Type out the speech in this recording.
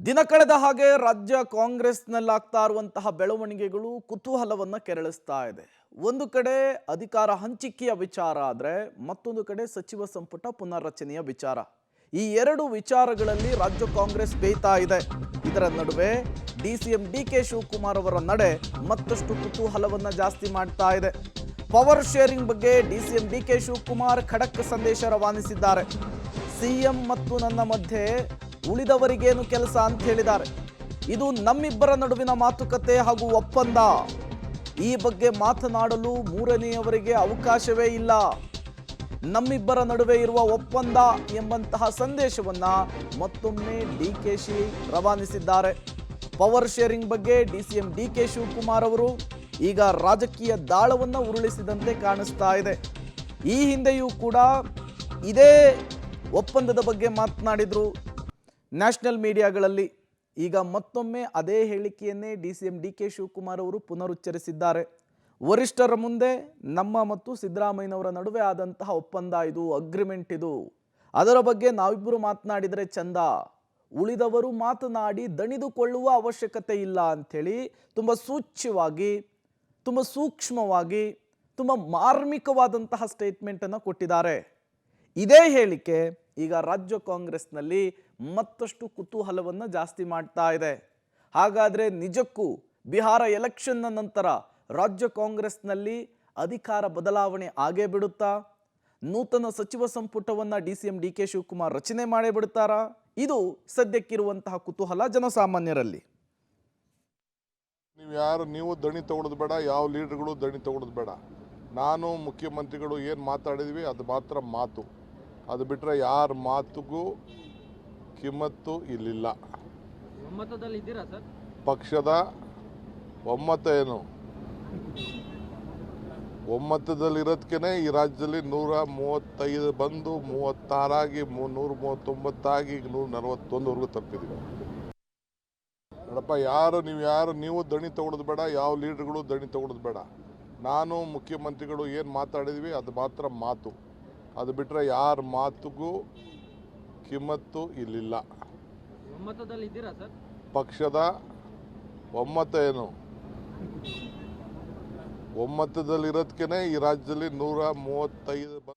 ದಿನ ಕಳೆದ ಹಾಗೆ ರಾಜ್ಯ ಕಾಂಗ್ರೆಸ್ನಲ್ಲಾಗ್ತಾ ಇರುವಂತಹ ಬೆಳವಣಿಗೆಗಳು ಕುತೂಹಲವನ್ನ ಕೆರಳಿಸ್ತಾ ಇದೆ. ಒಂದು ಕಡೆ ಅಧಿಕಾರ ಹಂಚಿಕೆಯ ವಿಚಾರ ಆದ್ರೆ ಮತ್ತೊಂದು ಕಡೆ ಸಚಿವ ಸಂಪುಟ ಪುನರ್ರಚನೆಯ ವಿಚಾರ. ಈ ಎರಡು ವಿಚಾರಗಳಲ್ಲಿ ರಾಜ್ಯ ಕಾಂಗ್ರೆಸ್ ಬೇಯ್ತಾ ಇದೆ. ಇದರ ನಡುವೆ ಡಿಸಿಎಂ ಡಿಕೆ ಶಿವಕುಮಾರ್ ಅವರ ನಡೆ ಮತ್ತಷ್ಟು ಕುತೂಹಲವನ್ನ ಜಾಸ್ತಿ ಮಾಡ್ತಾ ಇದೆ. ಪವರ್ ಶೇರಿಂಗ್ ಬಗ್ಗೆ ಡಿಸಿಎಂ ಡಿಕೆ ಶಿವಕುಮಾರ್ ಖಡಕ್ ಸಂದೇಶ ರವಾನಿಸಿದ್ದಾರೆ. ಸಿಎಂ ಮತ್ತು ನನ್ನ ಮಧ್ಯೆ ಉಳಿದವರಿಗೇನು ಕೆಲಸ ಅಂತ ಹೇಳಿದ್ದಾರೆ. ಇದು ನಮ್ಮಿಬ್ಬರ ನಡುವಿನ ಮಾತುಕತೆ ಹಾಗೂ ಒಪ್ಪಂದ. ಈ ಬಗ್ಗೆ ಮಾತನಾಡಲು ಮೂರನೆಯವರಿಗೆ ಅವಕಾಶವೇ ಇಲ್ಲ. ನಮ್ಮಿಬ್ಬರ ನಡುವೆ ಇರುವ ಒಪ್ಪಂದ ಎಂಬಂತಹ ಸಂದೇಶವನ್ನ ಮತ್ತೊಮ್ಮೆ ಡಿಕೆಶಿ ರವಾನಿಸಿದ್ದಾರೆ. ಪವರ್ ಶೇರಿಂಗ್ ಬಗ್ಗೆ ಡಿಸಿಎಂ ಡಿಕೆ ಶಿವಕುಮಾರ್ ಅವರು ಈಗ ರಾಜಕೀಯ ದಾಳವನ್ನ ಉರುಳಿಸಿದಂತೆ ಕಾಣಿಸ್ತಾ ಇದೆ. ಈ ಹಿಂದೆಯೂ ಕೂಡ ಇದೇ ಒಪ್ಪಂದದ ಬಗ್ಗೆ ಮಾತನಾಡಿದ್ರು ನ್ಯಾಷನಲ್ ಮೀಡಿಯಾಗಳಲ್ಲಿ. ಈಗ ಮತ್ತೊಮ್ಮೆ ಅದೇ ಹೇಳಿಕೆಯನ್ನೇ ಡಿಸಿಎಂ ಡಿಕೆ ಶಿವಕುಮಾರ್ ಅವರು ಪುನರುಚ್ಚರಿಸಿದ್ದಾರೆ. ವರಿಷ್ಠರ ಮುಂದೆ ನಮ್ಮ ಮತ್ತು ಸಿದ್ದರಾಮಯ್ಯನವರ ನಡುವೆ ಆದಂತಹ ಒಪ್ಪಂದ ಇದು, ಅಗ್ರಿಮೆಂಟ್ ಇದು. ಅದರ ಬಗ್ಗೆ ನಾವಿಬ್ಬರು ಮಾತನಾಡಿದರೆ ಚಂದ, ಉಳಿದವರು ಮಾತನಾಡಿ ದಣಿದುಕೊಳ್ಳುವ ಅವಶ್ಯಕತೆ ಇಲ್ಲ ಅಂಥೇಳಿ ತುಂಬ ಸೂಚ್ಯವಾಗಿ, ತುಂಬ ಸೂಕ್ಷ್ಮವಾಗಿ, ತುಂಬ ಮಾರ್ಮಿಕವಾದಂತಹ ಸ್ಟೇಟ್ಮೆಂಟನ್ನು ಕೊಟ್ಟಿದ್ದಾರೆ. ಇದೇ ಹೇಳಿಕೆ ಈಗ ರಾಜ್ಯ ಕಾಂಗ್ರೆಸ್ನಲ್ಲಿ ಮತ್ತಷ್ಟು ಕುತೂಹಲವನ್ನು ಜಾಸ್ತಿ ಮಾಡ್ತಾ ಇದೆ. ಹಾಗಾದರೆ ನಿಜಕ್ಕೂ ಬಿಹಾರ ಎಲೆಕ್ಷನ್ನ ನಂತರ ರಾಜ್ಯ ಕಾಂಗ್ರೆಸ್ನಲ್ಲಿ ಅಧಿಕಾರ ಬದಲಾವಣೆ ಆಗೇ ಬಿಡುತ್ತಾ? ನೂತನ ಸಚಿವ ಸಂಪುಟವನ್ನು ಡಿಸಿಎಂ ಡಿಕೆ ಶಿವಕುಮಾರ್ ರಚನೆ ಮಾಡೇ ಬಿಡುತ್ತಾರಾ? ಇದು ಸದ್ಯಕ್ಕಿರುವಂತಹ ಕುತೂಹಲ ಜನಸಾಮಾನ್ಯರಲ್ಲಿ. ನೀವು ದಣಿ ತಗೊಳ್ಳೋದು ಬೇಡ, ಯಾವ ಲೀಡರ್ಗಳು ದಣಿ ತಗೊಳ್ಳೋದು ಬೇಡ. ನಾನು ಮುಖ್ಯಮಂತ್ರಿಗಳು ಏನು ಮಾತಾಡಿದ್ವಿ ಅದು ಮಾತ್ರ ಮಾತು. ಅದು ಬಿಟ್ಟರೆ ಯಾರ ಮಾತುಗೂ ಕಿಮ್ಮತ್ತು ಇಲ್ಲಿಲ್ಲ. ಒಮ್ಮತದಲ್ಲಿದ್ದೀರಾ ಸರ್? ಪಕ್ಷದ ಒಮ್ಮತ ಏನು? ಒಮ್ಮತದಲ್ಲಿರೋದಕ್ಕೆ ಈ ರಾಜ್ಯದಲ್ಲಿ 135 ಬಂದು 36 ಆಗಿ 139 ಆಗಿ ಈಗ 141ವರೆಗೂ ತಲುಪಿದ್ದೀವಿ. ನೋಡಪ್ಪ, ನೀವು ದಣಿ ತಗೊಳ್ಳೋದು ಬೇಡ, ಯಾವ ಲೀಡರ್ಗಳು ದಣಿ ತಗೊಳ್ಳೋದು ಬೇಡ. ನಾನು ಮುಖ್ಯಮಂತ್ರಿಗಳು ಏನು ಮಾತಾಡಿದ್ವಿ ಅದು ಮಾತ್ರ ಮಾತು. ಅದು ಬಿಟ್ಟರೆ ಯಾರ ಮಾತುಗೂ ಕಿಮ್ಮತ್ತು ಇಲ್ಲಿಲ್ಲ. ಒಮ್ಮತದಲ್ಲಿದ್ದೀರಾ ಸರ್? ಪಕ್ಷದ ಒಮ್ಮತ ಏನು? ಒಮ್ಮತದಲ್ಲಿರೋದಕ್ಕೆ ಈ ರಾಜ್ಯದಲ್ಲಿ 135